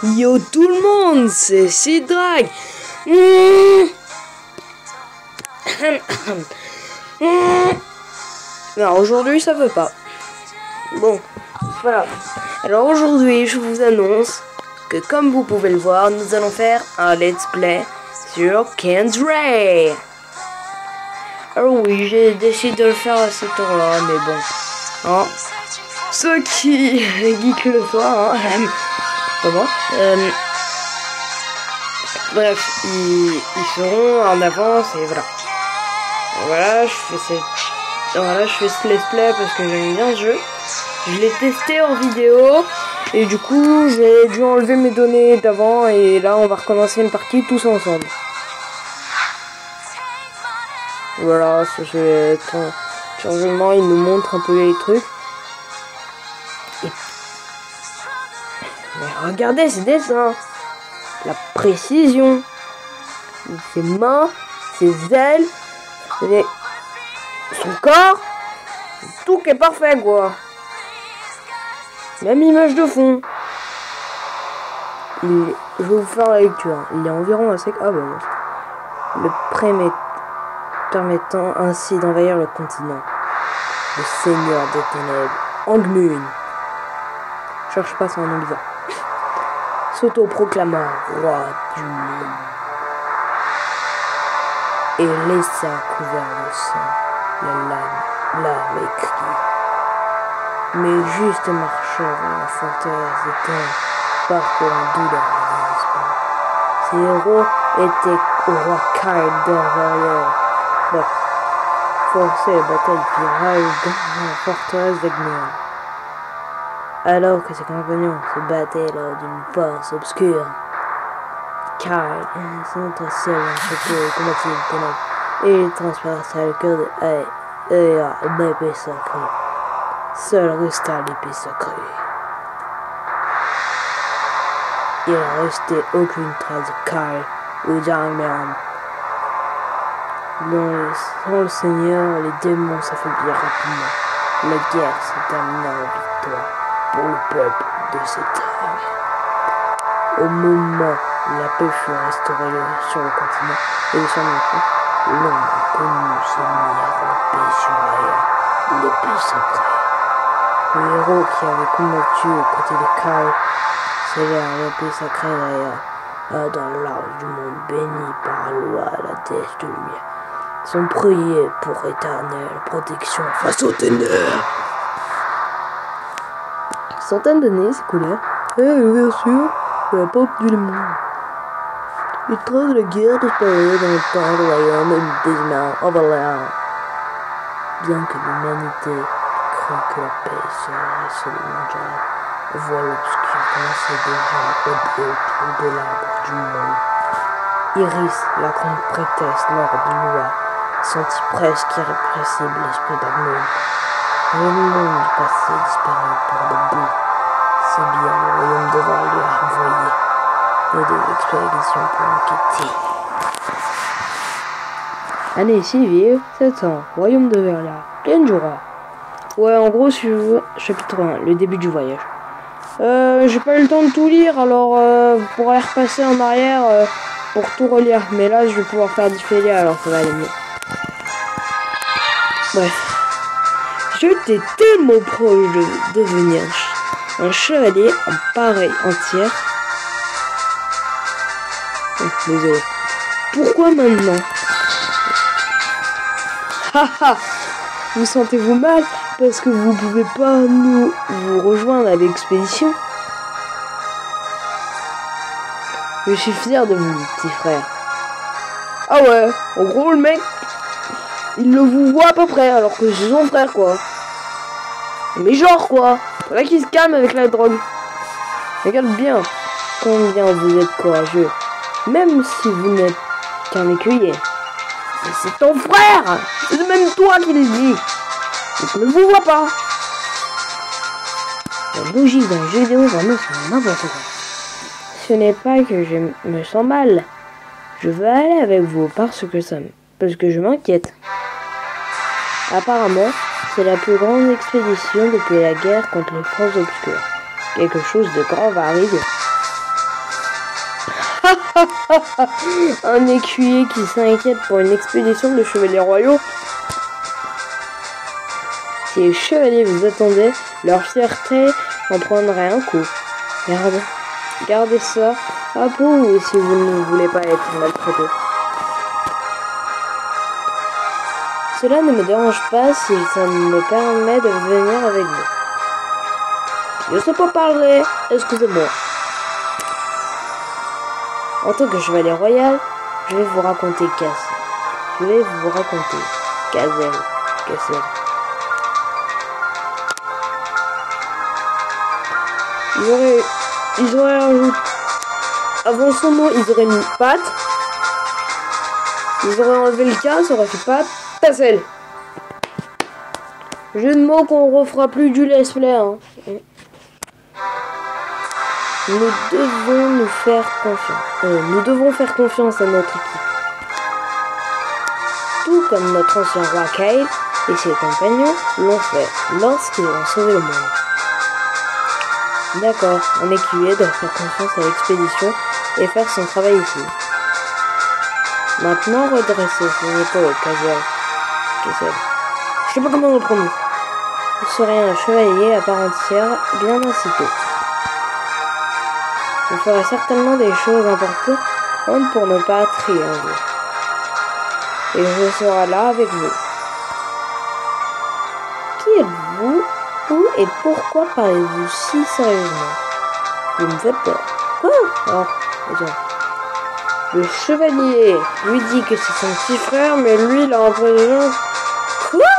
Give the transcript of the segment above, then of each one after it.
Yo tout le monde, c'est Sidrag. Non, aujourd'hui ça veut pas. Bon, voilà. Alors aujourd'hui, je vous annonce que comme vous pouvez le voir, nous allons faire un let's play sur Kandray. Alors oui, j'ai décidé de le faire à cette heure-là, mais bon. Hein, ceux qui geek le soir, hein, pas moi. Bref, ils seront en avance et voilà. Voilà, je fais ce let's play parce que j'aime bien ce jeu. Je l'ai testé en vidéo et du coup j'ai dû enlever mes données d'avant et là on va recommencer une partie tous ensemble. Voilà, c'est un changement, il nous montre un peu les trucs. Mais regardez ces dessins, la précision, ses mains, ses ailes, son corps, tout qui est parfait quoi. Même image de fond. Je vais vous faire la lecture. Il est environ à sec. Ah bah bon. Le permettant ainsi d'envahir le continent. Le Seigneur des Ténèbres, Angmun. Cherche pas son nom bizarre. S'auto-proclama roi du monde. Et laissa couvert de sang la lame écrite. Mais juste marchant dans la forteresse éteinte, parcourant douleur et désespoir. Ces héros étaient au roi Kyle d'Orvariel. La forcer la bataille qui rage dans la forteresse d'Agnion. Alors que ses compagnons se battaient lors d'une force obscure, Kyle s'entra seul dans le château et combattit le ténèbre. Et il transperça le cœur de l'épée sacrée. Seul resta l'épée sacrée. Il ne restait aucune trace de Kyle ou d'Armand. Sans le Seigneur, les démons s'affaiblirent rapidement. La guerre se termina en victoire pour le peuple de cette terre. Au moment où la paix fut restaurée sur le continent et sur l'enfant, l'homme connu se mit à ramper sur Aya, l'épée sacrée. Le héros qui avait combattu aux côtés de Kyle scellèrent l'épée sacrée d'Aya dans l'arche du monde béni par loi la déesse de lumière. Sont priés pour éternelle protection face aux ténèbres. Centaines d'années s'écoulèrent, et bien sûr, la porte du monde. Les traces de la guerre disparaissent dans le temps du royaume des humains envolèrent. Bien que l'humanité crut que la paix serait seulement mondiale, le voile obscur commençait déjà à rôder autour de l'arbre du monde. Iris, la grande prêtresse nord de Noah, sentit presque irrépressible l'esprit d'Agnon. Le monde du passé disparut pour de bon. C'est bien le royaume devant lui envoyer et des expéditions pour enquêter. Année civile, 700, royaume de Verlia, plaine du roi. Ouais, en gros, sur chapitre 1, le début du voyage. J'ai pas eu le temps de tout lire, alors vous pourrez repasser en arrière pour tout relire. Mais là, je vais pouvoir faire défiler, alors ça va aller mieux. Bref. J'étais tellement proche de devenir un chevalier en pareille entière. Oh, désolé. Pourquoi maintenant? Haha. Vous sentez-vous mal parce que vous pouvez pas vous rejoindre à l'expédition? Je suis fier de vous, petit frère. Ah ouais, en gros le mec, il le vous voit à peu près alors que c'est son frère quoi. Mais genre quoi, faudrait qu'il se calme avec la drogue. Regarde bien combien vous êtes courageux, même si vous n'êtes qu'un écuyer. Mais c'est ton frère, c'est même toi qui le dis. Il ne vous voit pas. La logique d'un jeu vidéo, vraiment c'est n'importe quoi. Ce n'est pas que je me sens mal. Je veux aller avec vous parce que je m'inquiète. Apparemment, c'est la plus grande expédition depuis la guerre contre les forces obscures. Quelque chose de grave va arriver. Un écuyer qui s'inquiète pour une expédition de chevaliers royaux. Si les chevaliers vous attendaient, leur fierté en prendrait un coup. Gardez ça à vous si vous ne voulez pas être maltraité. Cela ne me dérange pas si ça me permet de venir avec vous. Je sais pas parler, excusez-moi. En tant que chevalier royal, je vais vous raconter Cassel. Ils auraient rajouté, avant son nom, ils auraient mis Pat. Ils auraient enlevé le K, ça aurait fait Pat, Cassel. Jeu de mots qu'on refera plus du let's play. Hein. Nous devons faire confiance à notre équipe. Tout comme notre ancien roi Kyle et ses compagnons l'ont fait lorsqu'ils ont sauvé le monde. D'accord, un écuyer doit faire confiance à l'expédition et faire son travail ici. Maintenant, redressez son épaule, Cassel. Je sais pas comment on le prononce. Vous serez un chevalier à part entière bien aussitôt. Vous ferez certainement des choses importantes pour ne pas trier un jour. Et je serai là avec vous. Qui êtes-vous? Où et pourquoi parlez-vous si sérieusement? Vous me faites peur. Quoi? Alors, attends. Le chevalier lui dit que c'est son petit frère, mais lui, il a l'impression... Quoi?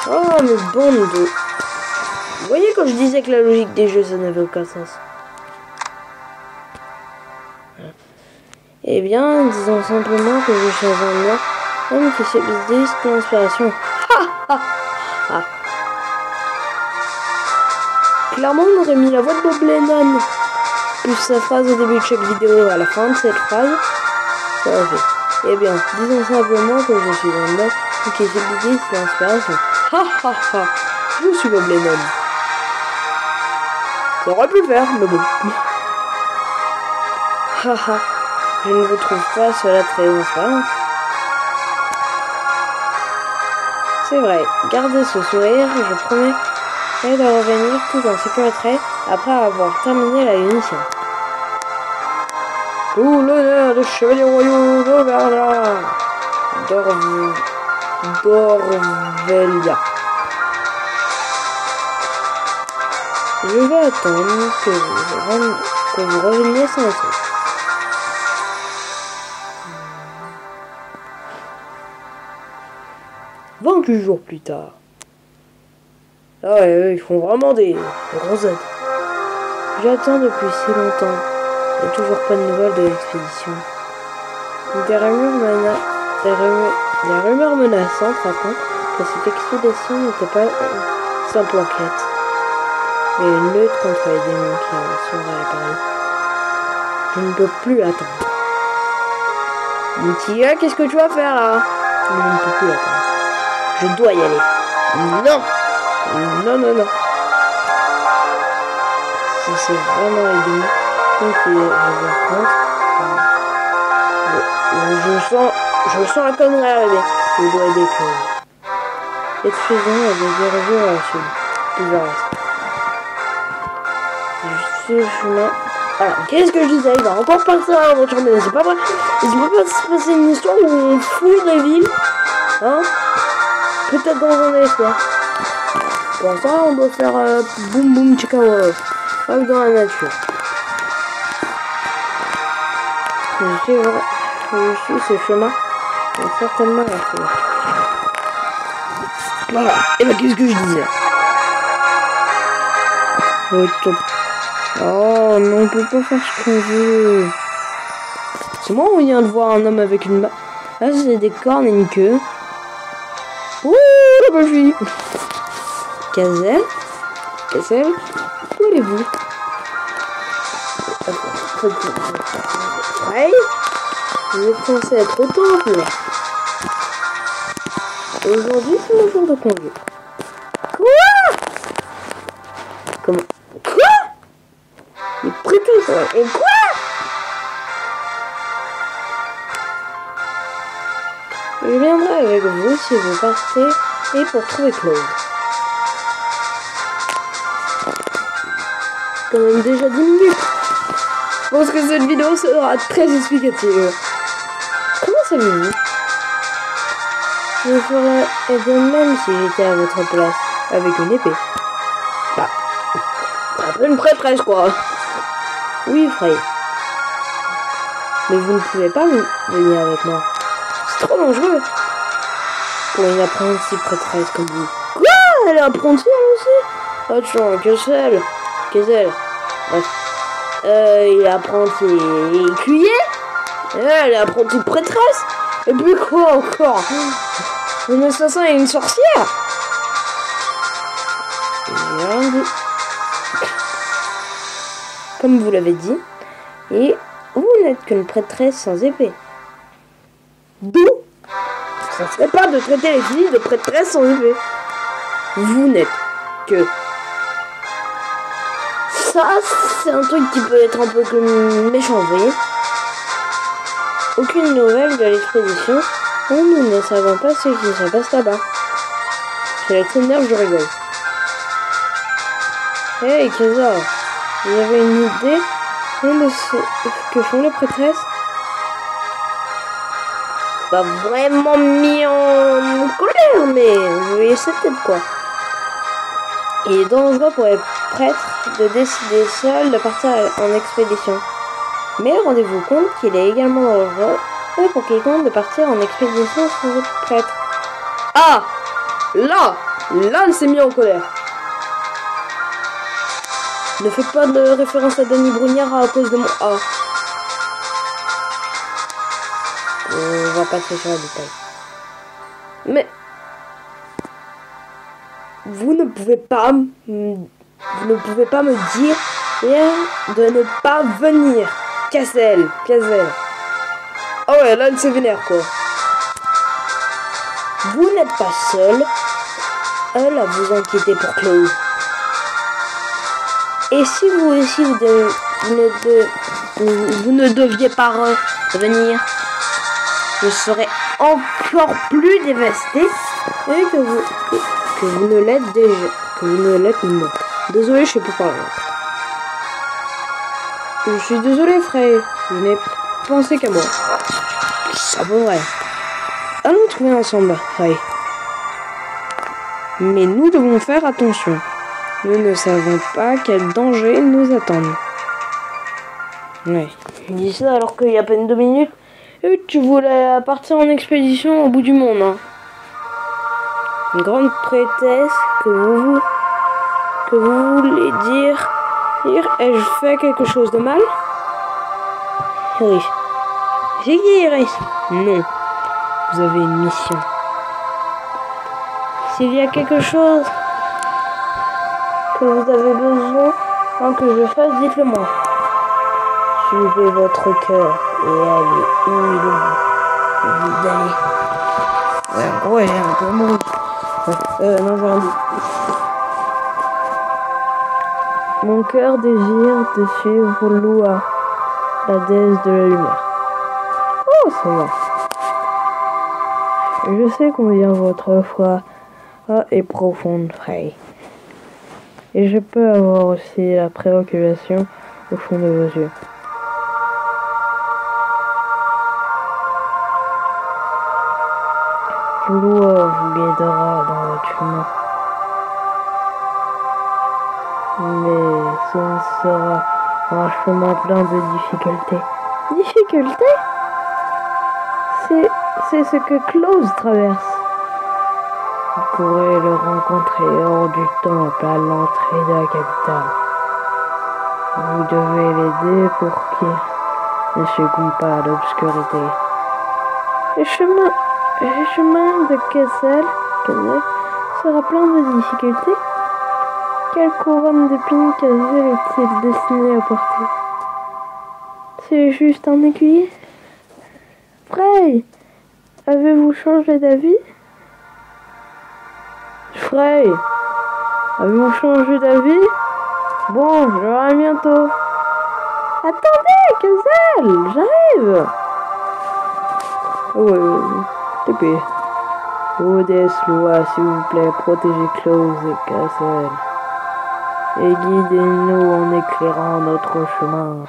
Oh, mais bande de... Vous voyez quand je disais que la logique des jeux, ça n'avait aucun sens. Eh bien, disons simplement que je suis un homme qui subsiste l'inspiration. Clairement, on aurait mis la voix de Bob Lennon, plus sa phrase au début de chaque vidéo. À la fin de cette phrase, ça aurait fait. Eh bien, disons simplement que je suis un homme qui subsiste l'inspiration. Je suis Bob Lennon. Ça aurait pu le faire, mais bon. Je ne vous trouve pas cela très inspirant. C'est vrai, gardez ce sourire, je promets de revenir tout en sécurité après avoir terminé la mission. Tout l'honneur de chevalier royaux d'Auvergne, d'Orvelia. Je vais attendre que vous reveniez sans le son. 28 jours plus tard. Ah ouais, ils font vraiment des rosettes. J'attends depuis si longtemps. Il n'y a toujours pas de nouvelles de l'expédition. Des rumeurs menaçantes racontent que cette expédition n'était pas une simple enquête, mais une lutte contre les démons qui en sont réapparus. Je ne peux plus attendre. Tia, qu'est-ce que tu vas faire là? Je ne peux plus attendre. Je dois y aller. Non. Si c'est vraiment les démons qui rencontrent, je sens la connerie arriver. Je dois aider Chloé. Cette fusion est dirigée vers le sud, puis vers l'est. Je suis le chemin. Alors, qu'est-ce que je disais? Il va encore partir à l'aventure, mais c'est pas vrai. Il ne peut pas se passer une histoire où on fouille les villes. Hein? Peut-être dans un espoir. Pour l'instant, on doit faire boum boum chika wow. Dans la nature. Je suis ce chemin. C'est certainement la foule. Voilà. Et ben qu'est-ce que je disais? Oh non, on peut pas faire ce qu'on veut. C'est moi, on vient de voir un homme avec une main. Là, c'est des cornes et une queue. Ouh, la belle fille. Cassel, où allez-vous? Ouais, vous êtes censé être au temple. Aujourd'hui, c'est mon jour de congé. Quoi? Comment? Quoi? Il est prétexte. Et quoi? Je viendrai avec vous si vous partez et pour trouver Claude. Quand même déjà 10 minutes. Je pense que cette vidéo sera très explicative. Comment savez-vous? Je ferais de même si j'étais à votre place, avec une épée. Bah, un peu une prêtresse quoi. Oui, Frey. Mais vous ne pouvez pas venir avec moi. C'est trop dangereux. Pour une apprentie prêtresse comme vous. Quoi? Elle est apprentie elle aussi? Attends, qu'est-ce bref. Il est apprenti écuyer. Elle est apprentie prêtresse. Et puis quoi encore? Une assassin et une sorcière. Comme vous l'avez dit. Et vous n'êtes qu'une prêtresse sans épée. D'où ça ne serait pas de traiter les filles de prêtresses sans épée. Vous n'êtes que... Ça, c'est un truc qui peut être un peu comme méchant, vous voyez. Aucune nouvelle de l'expédition. Nous ne savons pas ce qui se passe là-bas. C'est la très nerve, je rigole. Hey, Keza, vous avez une idée de ce que font les prêtresses? Pas vraiment mis en colère, mais vous voyez sa tête quoi. Il est dangereux pour les prêtres de décider seuls de partir en expédition. Mais rendez-vous compte qu'il est également dangereux pour quiconque de partir en expédition sans être prêtre. Ah! Là, elle s'est mis en colère. Ne fais pas de référence à Danny Brugnard à cause de mon A. On va passer sur le détail. Mais vous ne pouvez pas me dire de ne pas venir. Cassel. Oh ouais, là elle s'est vénère quoi. Vous n'êtes pas seul à vous inquiéter pour Claude. Et si vous aussi vous ne deviez pas venir, je serais encore plus dévasté et que vous ne l'êtes déjà, que vous ne l'êtes non. Désolé, je sais plus parler. Je suis désolé, Frey. Je n'ai pensé qu'à moi. Ah bon, vrai. Allons trouver ensemble, Frey. Mais nous devons faire attention. Nous ne savons pas quel danger nous attendent. Ouais. Je dis ça alors qu'il y a à peine 2 minutes. Et tu voulais partir en expédition au bout du monde, hein. Une grande prêtresse que vous voulez dire ai-je fait quelque chose de mal? Iris. J'ai dit Iris. Non. Vous avez une mission. S'il y a quelque chose que vous avez besoin que je fasse, dites-le moi. Suivez votre cœur et allez où il vous allez. Ouais, en gros, elle est un peu amoureuse. Non, j'ai rien dit. Mon cœur désire de suivre Lua, la déesse de la lumière. Oh, ça va. Je sais combien votre foi est profonde, Frey. Et je peux avoir aussi la préoccupation au fond de vos yeux. Lua vous guidera dans votre chemin. Mais ce ne sera un chemin plein de difficultés. Difficultés? C'est ce que Claude traverse. Vous pourrez le rencontrer hors du temple à l'entrée de la capitale. Vous devez l'aider pour qu'il ne succombe pas à l'obscurité. Le chemin de Kessel sera plein de difficultés. Quelle couronne d'épines Kessel est-il destiné à porter? C'est juste un aiguille? Frey, avez-vous changé d'avis? Frey, avez-vous changé d'avis? Bon, je reviens bientôt. Attendez, Kessel, j'arrive. Ouais. TP. Ô déesse loi, s'il vous plaît, protégez Klaus et Castle. Et guidez-nous en éclairant notre chemin.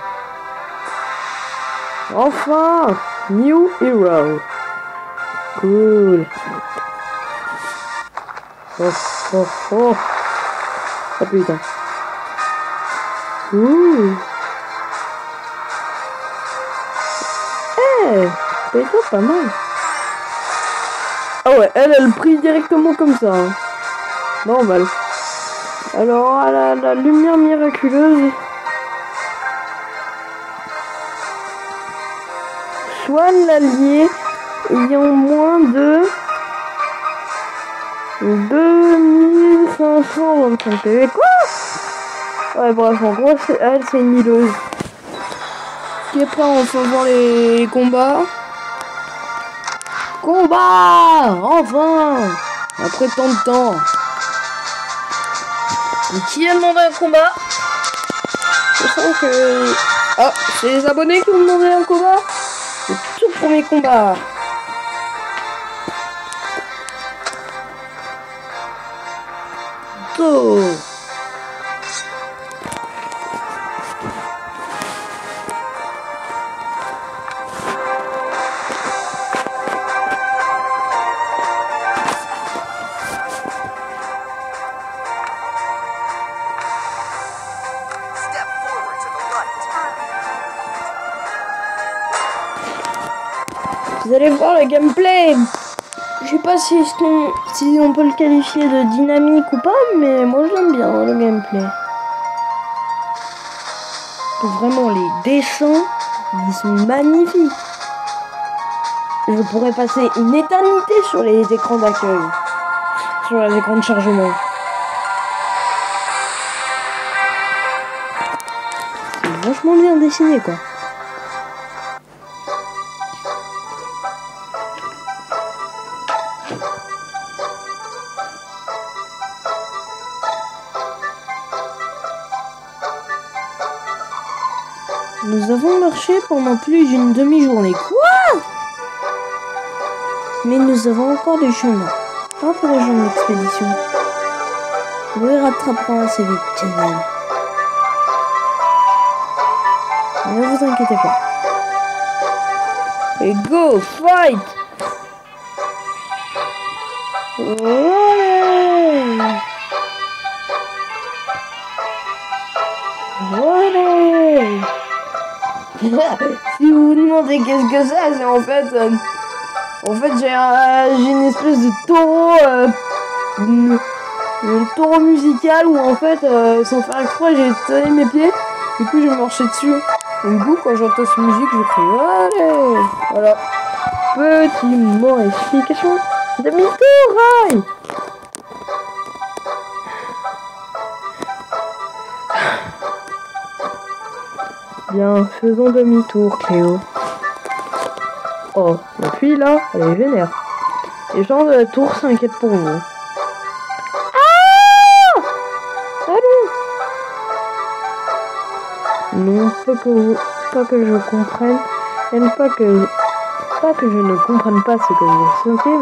Enfin! New Hero. Cool. Oh, oh, oh. Oh putain. Ouh. Eh, plutôt pas mal. Ah ouais, elle prie directement comme ça. Hein. Normal. Alors, à la lumière miraculeuse. Soigne l'allié ayant moins de 2525 PV. Quoi? Ouais, bref, en gros, elle, c'est une hileuse. Qui est prêt, on va voir les combats. Combat! Enfin! Après tant de temps. Et qui a demandé un combat? Je sens que... Ah, c'est les abonnés qui ont demandé un combat? Le tout premier combat. Go! Vous allez voir le gameplay. Je sais pas si on peut le qualifier de dynamique ou pas, mais moi je l'aime bien le gameplay. Vraiment les dessins, ils sont magnifiques. Je pourrais passer une éternité sur les écrans d'accueil, sur les écrans de chargement. C'est vachement bien dessiné quoi. Nous avons marché pendant plus d'une demi-journée. Quoi? Mais nous avons encore du chemin. Pas pour les gens de l'expédition. Nous les rattraperons assez vite, Channel. Ne vous inquiétez pas. Et go, fight! Ouais! Ouais! Si vous vous demandez qu'est-ce que c'est en fait j'ai une espèce de taureau, un taureau musical où en fait, sans faire exprès, j'ai tiré mes pieds, du coup j'ai marché dessus. Et du coup, quand j'entends cette musique, je crie allez, voilà. Petit modification, demi-tour, aïe. Bien, faisons demi-tour, Cléo. Oh, la fille là, elle est vénère. Les gens de la tour s'inquiètent pour vous. Ah! Allons! Non, pas que je comprenne, pas que je ne comprenne pas ce que vous ressentez,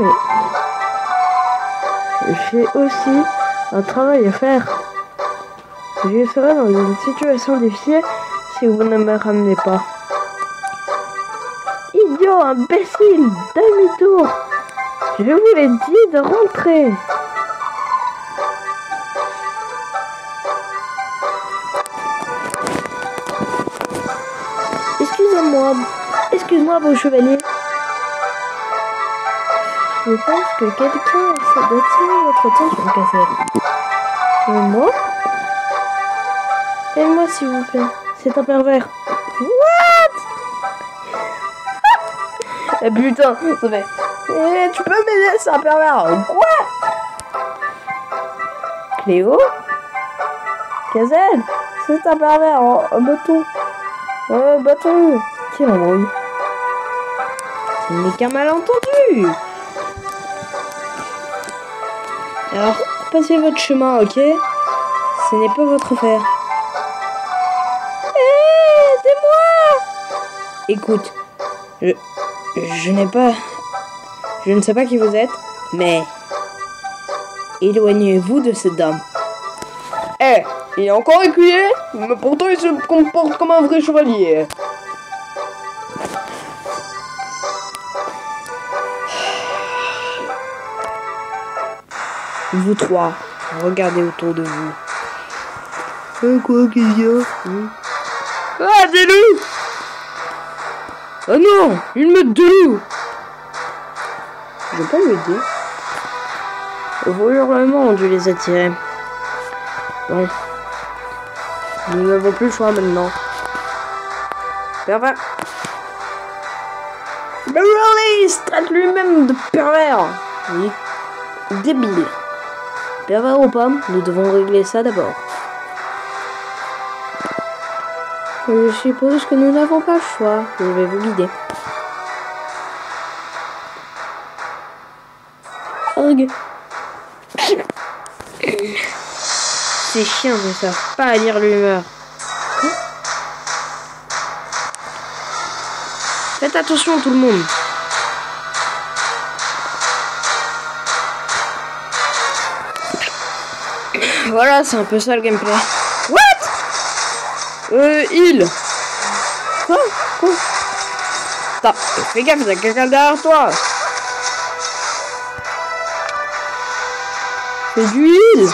mais j'ai aussi un travail à faire. Je serai dans une situation difficile si vous ne me ramenez pas. Idiot, imbécile, demi-tour. Je vous l'ai dit de rentrer. Excuse-moi, beau chevalier. Je pense que quelqu'un essaie d'attirer votre attention, Cassel. Moi? Aide-moi, s'il vous plaît. C'est un pervers. What? Eh putain, ça fait. Eh, tu peux m'aider, c'est un pervers. Quoi? Cléo? Cassel? C'est un pervers. Un bâton. Bâton. Quelle embrouille. Ce n'est qu'un malentendu. Alors, passez votre chemin, ok? Ce n'est pas votre affaire. Aidez-moi! Écoute, je n'ai pas Je ne sais pas qui vous êtes, mais éloignez-vous de cette dame. Eh, il est encore écuyer, mais pourtant il se comporte comme un vrai chevalier. Vous trois, regardez autour de vous. Quoi qu'il y a? Ah, des loups! Oh non, une meute de loups! Je peux m'aider. Vos hurlements ont dû les attirer. Bon. Nous n'avons plus le choix maintenant. Pervers! Mais really, il se traite lui-même de pervers. Oui. Débile. Pervers ou pas, nous devons régler ça d'abord. Je suppose que nous n'avons pas le choix. Je vais vous guider. Orgue. Ces chiens ne savent pas lire l'humeur. Faites attention tout le monde. Voilà, c'est un peu ça le gameplay. Il. Quoi? Attends, fais gaffe, il y a quelqu'un derrière toi. C'est du heal.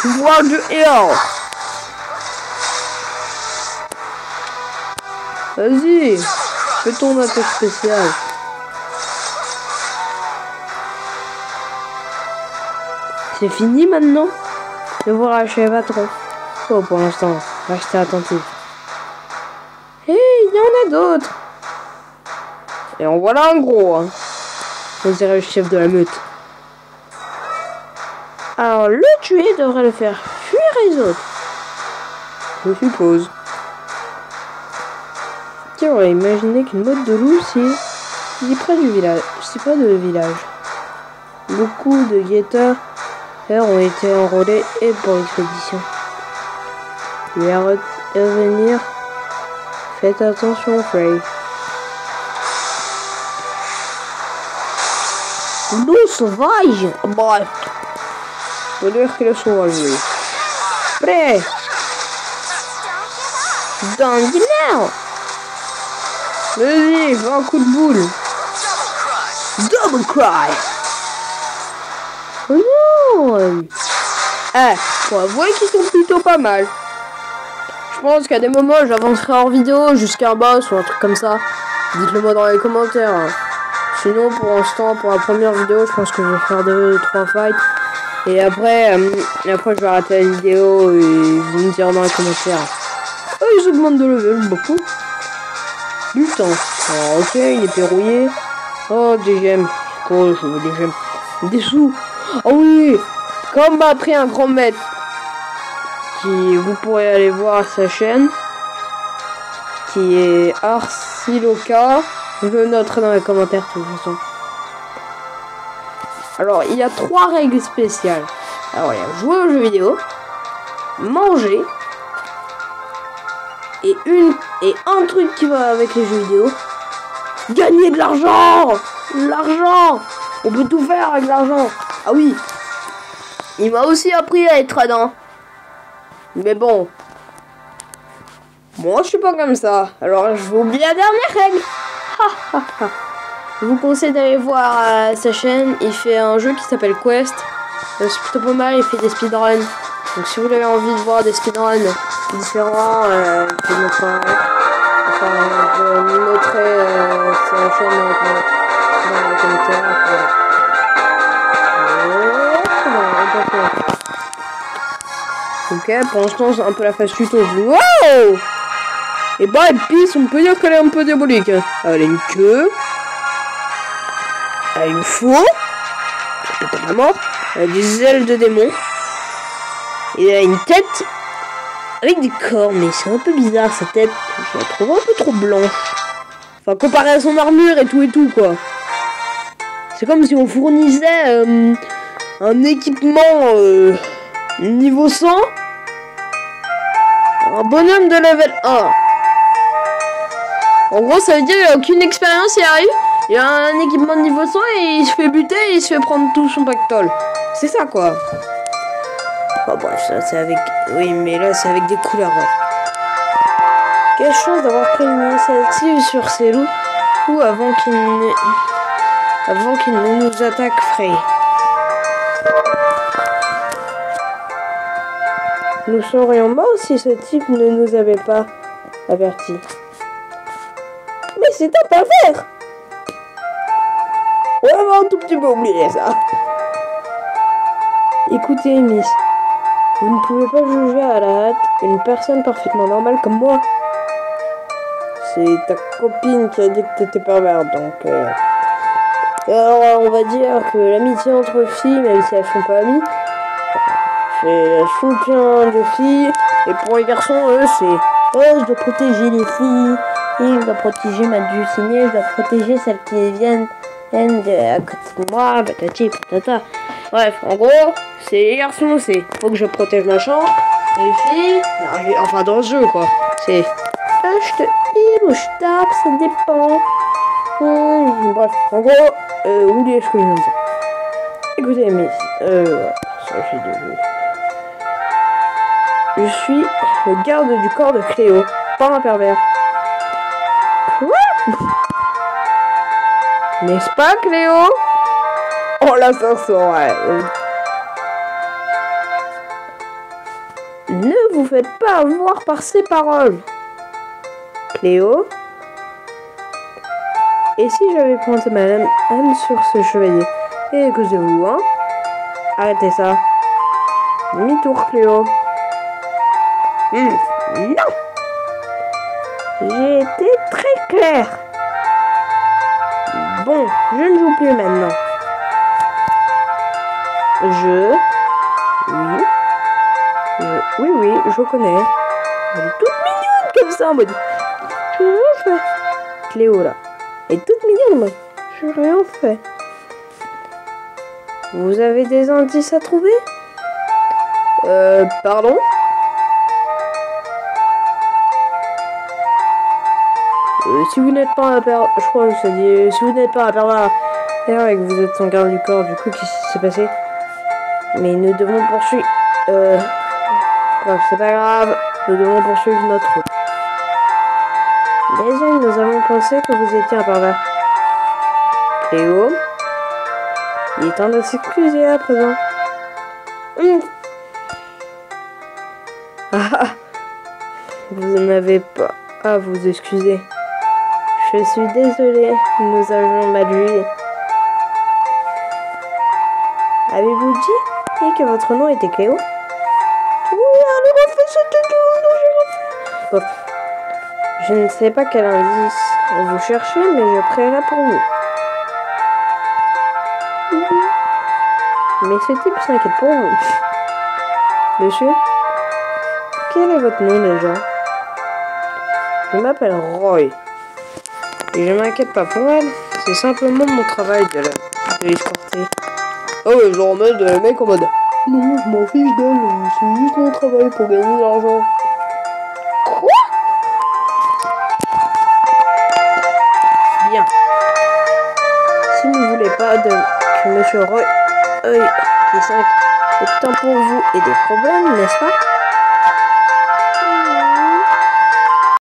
Pouvoir du heal. Vas-y, fais ton attaque spéciale. C'est fini maintenant? Ne vous rachez pas trop. Oh, pour l'instant, restez attentifs. Hé, il y en a d'autres. Et en voilà un gros, hein. On dirait le chef de la meute. Alors, le tuer devrait le faire fuir les autres. Je suppose. Qui aurait imaginé qu'une meute de loups si près du village, si près de village. Beaucoup de guetteurs ont été enrôlés et pour l'expédition. Et à revenir, faites attention, Frey. Loup sauvage! Bref. Faut dire qu'il est sauvage, lui. Prêt! Dans le dîner! Vas-y, fais un coup de boule. Double cry! Oh non! Eh, faut avouer qu'ils sont plutôt pas mal. Je pense qu'à des moments, j'avancerai en vidéo jusqu'à un boss ou un truc comme ça. Dites-le moi dans les commentaires. Hein. Sinon, pour l'instant, pour la première vidéo, je pense que je vais faire 2-3 fights. Et après, je vais arrêter la vidéo et vous me direz dans les commentaires. Oh, ils augmentent de level beaucoup. Du temps. Alors, ok, il est verrouillé. Oh, des gemmes. Oh, je veux des gemmes. Des sous. Oh oui, comme m'a appris un grand maître. Qui, vous pourrez aller voir sa chaîne. Qui est Arsiloka. Je le noterai dans les commentaires de toute façon. Alors, il y a 3 règles spéciales. Alors, il y a jouer aux jeux vidéo, manger, et un truc qui va avec les jeux vidéo, gagner de l'argent. L'argent, on peut tout faire avec l'argent. Ah oui, il m'a aussi appris à être radin. Mais bon, moi je suis pas comme ça. Alors, je vais oublier la dernière règle. Je vous conseille d'aller voir sa chaîne. Il fait un jeu qui s'appelle Quest. C'est plutôt pas mal. Il fait des speedruns. Donc si vous avez envie de voir des speedruns différents, je mettrai sa chaîne dans les commentaires. Ok, pour l'instant c'est un peu la phase tuto. Wow! Et bah, Pisse, on peut dire qu'elle est un peu diabolique. Elle a une queue. Elle a une faux. C'est pas la mort. Elle a des ailes de démon. Et elle a une tête avec des cornes. Mais c'est un peu bizarre sa tête. Je la trouve un peu trop blanche. Enfin, comparé à son armure et tout quoi. C'est comme si on fournissait un équipement niveau 100. Un bonhomme de level 1. En gros, ça veut dire qu'il a aucune expérience, il arrive, il a un équipement de niveau 100 et il se fait buter et il se fait prendre tout son pactole. C'est ça, quoi. Oh, bref, ça, c'est avec... Oui, mais là, c'est avec des couleurs, bref. Quelle chance d'avoir pris l'initiative sur ces loups ou avant qu'ils ne nous attaquent, Frey. Nous serions morts si ce type ne nous avait pas avertis. Mais c'est un pas faire. Vraiment un tout petit peu oublié ça. Écoutez, Miss, vous ne pouvez pas juger à la hâte une personne parfaitement normale comme moi. C'est ta copine qui a dit que t'étais pervers, donc... Alors, on va dire que l'amitié entre filles, même si elles sont pas amies, c'est un soutien de filles. Et pour les garçons, eux, c'est... Oh, je dois protéger les filles. Et je dois protéger ma dulcinée. Je dois protéger celles qui viennent à côté de moi. Patati, patata. Bref, en gros, c'est les garçons, c'est... Faut que je protège ma chambre. Et les filles... Non, enfin, dans ce jeu, quoi. C'est... je te heal ou je tape, ça dépend. Bref, en gros, oubliez ce que je viens de dire. Écoutez, mais ça j'ai déjà. Je suis le garde du corps de Cléo, pas un pervers. Quoi? N'est-ce pas, Cléo? Oh là, ça saurait. Ne vous faites pas avoir par ces paroles. Cléo? Et si j'avais pointé ma lame sur ce chevalier? Et à cause de vous, hein? Arrêtez ça. Demi-tour, Cléo. Non! J'ai été très clair. Bon, je ne joue plus maintenant. Oui, je connais. Elle est toute mignonne comme ça en mode. Je n'ai rien fait. Cléo là. Elle est toute mignonne en mode. Je n'ai rien fait. Vous avez des indices à trouver? Pardon? Si vous n'êtes pas un pervers, je crois que ça dit, si vous n'êtes pas un pervers et que vous êtes son garde du corps, du coup, qu'est-ce qui s'est passé? Mais nous devons poursuivre, bref, c'est pas grave, nous devons poursuivre notre route. Désolé, nous avons pensé que vous étiez un pervers. Cléo, il est temps de s'excuser à présent. Vous n'avez pas à vous excuser. Je suis désolée, nous avions mal jugé. Avez-vous dit que votre nom était Cléo? Oui, alors on fait ce tuto. Je ne sais pas quel indice vous cherchez, mais je prierai pour vous. Mais ce type s'inquiète pour vous. Monsieur, quel est votre nom déjà? Je m'appelle Roy. Et je m'inquiète pas pour elle, c'est simplement mon travail de l'escorter. Oh, ouais, genre en mode, mec en mode. Non, je m'en fiche d'elle, c'est juste mon travail pour gagner de l'argent. Quoi? Bien. Si vous ne voulez pas que Monsieur Roy, qui est 5, ait de temps pour vous et des problèmes, n'est-ce pas?